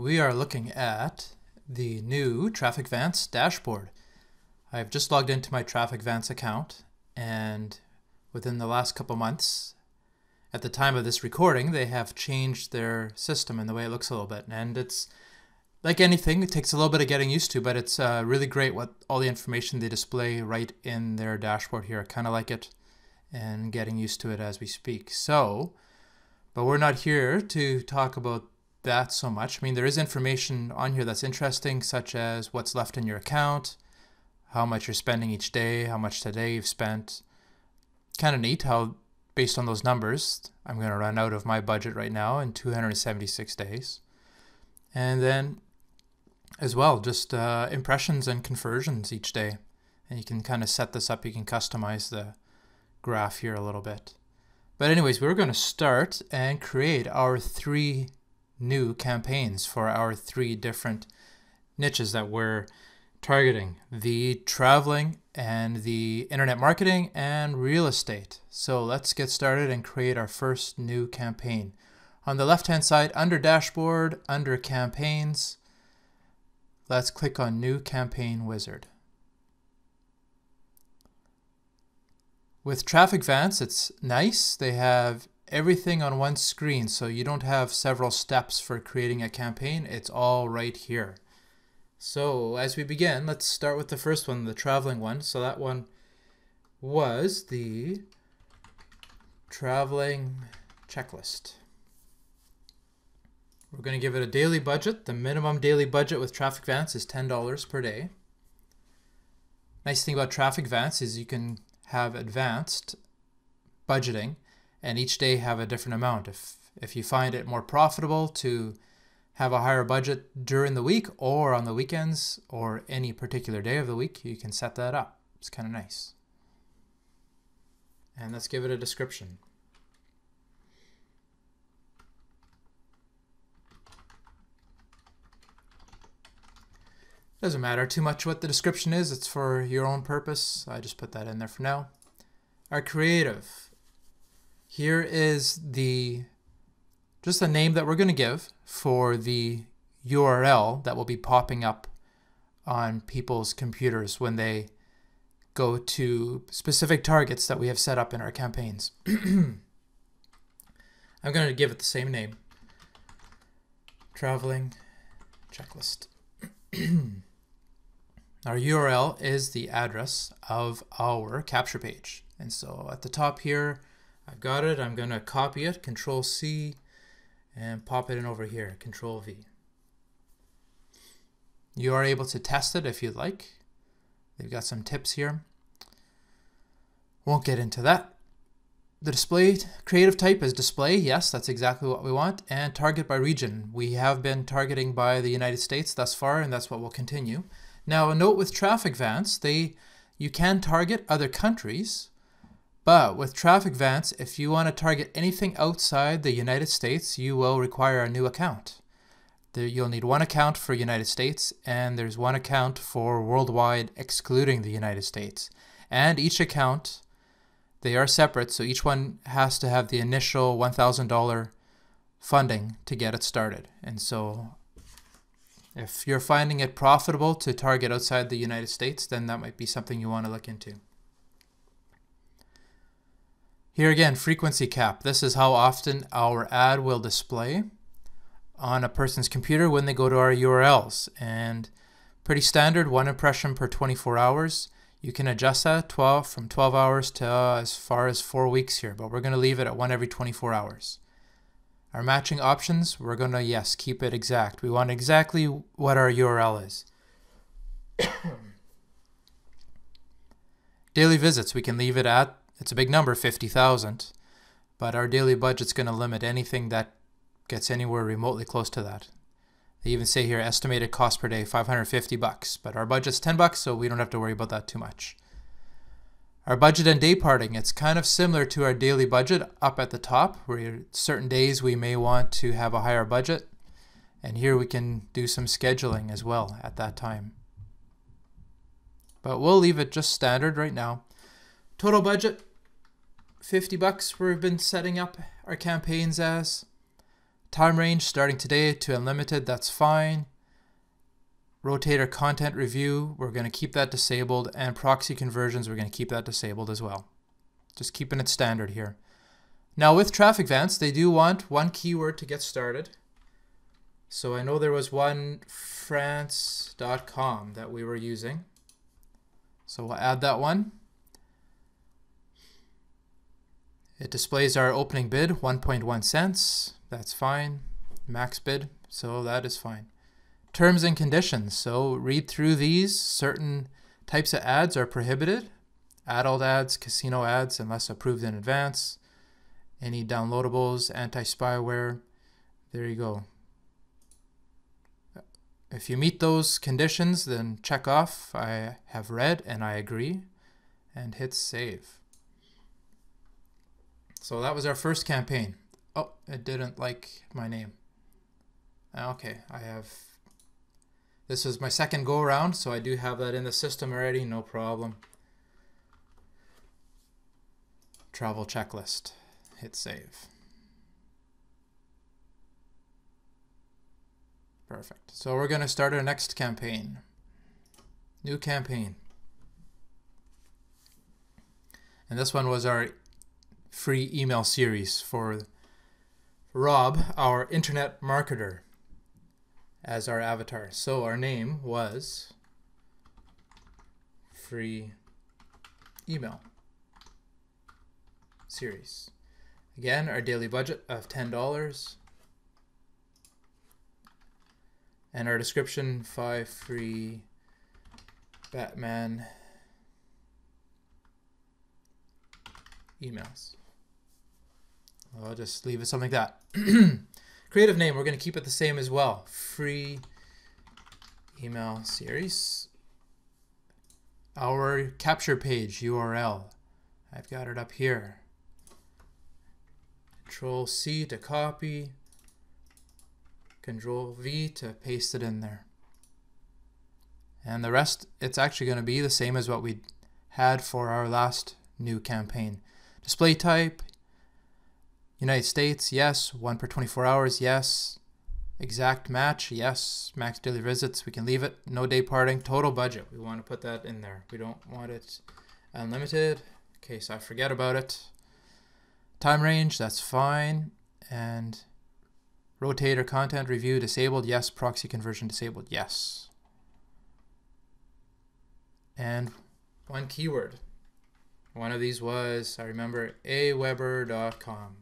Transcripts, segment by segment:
we are looking at the new Trafficvance dashboard. I've just logged into my Trafficvance account, and within the last couple months, at the time of this recording, they have changed their system and the way it looks a little bit. And it's like anything, it takes a little bit of getting used to, but it's really great what all the information they display right in their dashboard here. I kind of like it and getting used to it as we speak. But we're not here to talk about that so much. I mean, there is information on here that's interesting, such as what's left in your account, how much you're spending each day, how much today you've spent. Kind of neat how, based on those numbers, I'm going to run out of my budget right now in 276 days. And then as well, just impressions and conversions each day. And you can kind of set this up. You can customize the graph here a little bit. But anyways, we're going to start and create our 3 new campaigns for our 3 different niches that we're targeting: the traveling and the internet marketing and real estate. So let's get started and create our first new campaign. On the left hand side, under dashboard, under campaigns, let's click on new campaign wizard. With Trafficvance, it's nice. They have everything on one screen, so you don't have several steps for creating a campaign. It's all right here. So as we begin, let's start with the first one, the traveling one. So that one was the traveling checklist. We're going to give it a daily budget. The minimum daily budget with Trafficvance is $10 per day. Nice thing about Trafficvance is you can have advanced budgeting and each day have a different amount. If you find it more profitable to have a higher budget during the week or on the weekends or any particular day of the week, you can set that up. It's kind of nice. And let's give it a description. Doesn't matter too much what the description is. It's for your own purpose. I just put that in there for now. Our creative. Here is just the name that we're going to give for the URL that will be popping up on people's computers when they go to specific targets that we have set up in our campaigns. I'm going to give it the same name. Traveling checklist. Our URL is the address of our capture page. And so at the top here, I've got it. I'm going to copy it, Control C, and pop it in over here, Control V. You are able to test it if you'd like. They've got some tips here. Won't get into that. The display creative type is display. Yes, that's exactly what we want. And target by region. We have been targeting by the United States thus far, and that's what we'll continue. Now, a note with Trafficvance, you can target other countries, but with Trafficvance, if you want to target anything outside the United States, you will require a new account. You'll need one account for United States, and there's one account for worldwide, excluding the United States. And each account, they are separate, so each one has to have the initial $1,000 funding to get it started. And so if you're finding it profitable to target outside the United States, then that might be something you want to look into. Here again, frequency cap. This is how often our ad will display on a person's computer when they go to our URLs. And pretty standard, 1 impression per 24 hours. You can adjust that from 12 hours to as far as 4 weeks here, but we're going to leave it at 1 every 24 hours. Our matching options, we're going to, yes, keep it exact. We want exactly what our URL is. Daily visits, we can leave it at, it's a big number, 50,000, but our daily budget's going to limit anything that gets anywhere remotely close to that. They even say here, estimated cost per day, $550, but our budget's $10, so we don't have to worry about that too much. Our budget and day parting, it's kind of similar to our daily budget up at the top, where certain days we may want to have a higher budget. And here we can do some scheduling as well at that time. But we'll leave it just standard right now. Total budget, $50 we've been setting up our campaigns as. Time range starting today to unlimited, that's fine. Rotator content review, we're going to keep that disabled, and proxy conversions, we're going to keep that disabled as well. Just keeping it standard here. Now with Trafficvance, they do want one keyword to get started. So I know there was one France.com that we were using. So we'll add that one. It displays our opening bid, 1.1 cents. That's fine. Max bid, so that is fine. Terms and conditions. So read through these. Certain types of ads are prohibited. Adult ads, casino ads, unless approved in advance. Any downloadables, anti-spyware. There you go. If you meet those conditions, then check off, I have read and I agree, and hit save. So that was our first campaign. Oh, it didn't like my name. Okay, this is my second go around, so I do have that in the system already, no problem. Travel checklist, hit save. Perfect. So we're going to start our next campaign. New campaign. And this one was our free email series for Rob, our internet marketer, as our avatar. So our name was free email series. Again, our daily budget of $10. And our description, 5 free Batman emails. I'll just leave it something like that. Creative name, we're going to keep it the same as well. Free email series. Our capture page URL, I've got it up here. Control C to copy. Control V to paste it in there. And the rest, it's actually going to be the same as what we had for our last new campaign. Display type, United States, yes. 1 per 24 hours, yes. Exact match, yes. Max daily visits, we can leave it. No day parting. Total budget, we want to put that in there. We don't want it unlimited in case I forget about it. Time range, that's fine. And rotator content review disabled, yes. Proxy conversion disabled, yes. And one keyword. One of these was, I remember, aweber.com.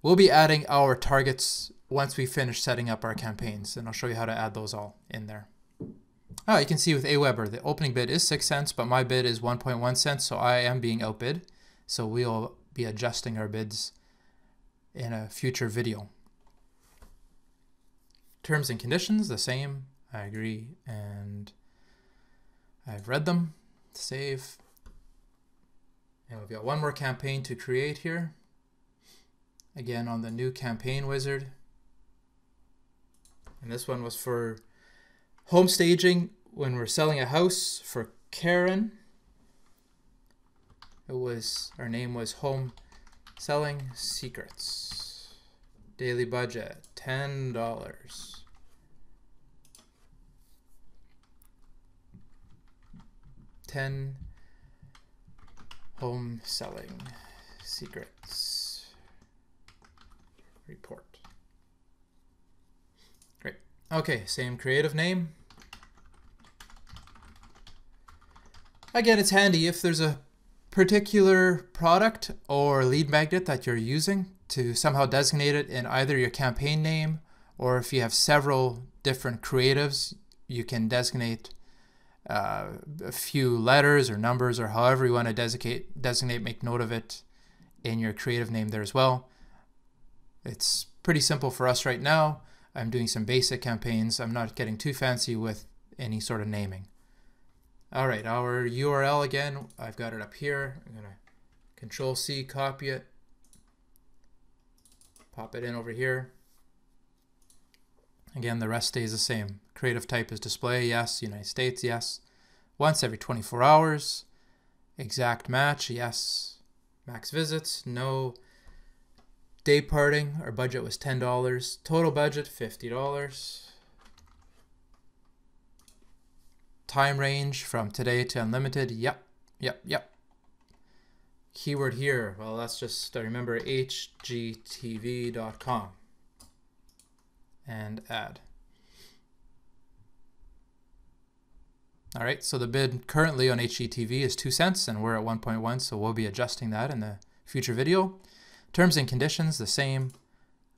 We'll be adding our targets once we finish setting up our campaigns, and I'll show you how to add those all in there. Oh, you can see with Aweber, the opening bid is 6 cents, but my bid is 1.1 cents, so I am being outbid. So we'll be adjusting our bids in a future video. Terms and conditions, the same. I agree, and I've read them. Save. And we've got one more campaign to create here. Again, on the new campaign wizard. And this one was for home staging when we're selling a house for Karen. Our name was Home Selling Secrets. Daily budget, $10. Home selling secrets report. Great. Okay, same creative name. Again, it's handy if there's a particular product or lead magnet that you're using to somehow designate it in either your campaign name, or if you have several different creatives, you can designate a few letters or numbers or however you want to designate, make note of it in your creative name there as well. It's pretty simple for us right now. I'm doing some basic campaigns. I'm not getting too fancy with any sort of naming. All right, our URL again, I've got it up here. I'm going to Control C, copy it, pop it in over here. Again, the rest stays the same. Creative type is display, yes. United States, yes. Once every 24 hours. Exact match, yes. Max visits, no. Day parting, our budget was $10. Total budget, $50. Time range from today to unlimited, yep. Keyword here, well, that's just, remember, hgtv.com. And add. All right, so the bid currently on HGTV is 2 cents, and we're at 1.1, so we'll be adjusting that in the future video. Terms and conditions, the same.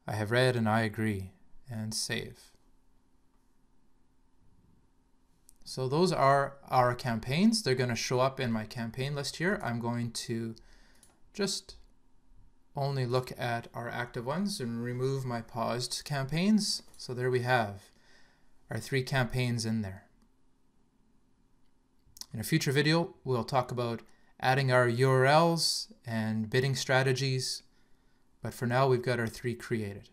I have read and I agree, and save. So those are our campaigns. They're going to show up in my campaign list here. I'm going to just only look at our active ones and remove my paused campaigns. So there we have our 3 campaigns in there. In a future video, we'll talk about adding our URLs and bidding strategies. But for now, we've got our 3 created.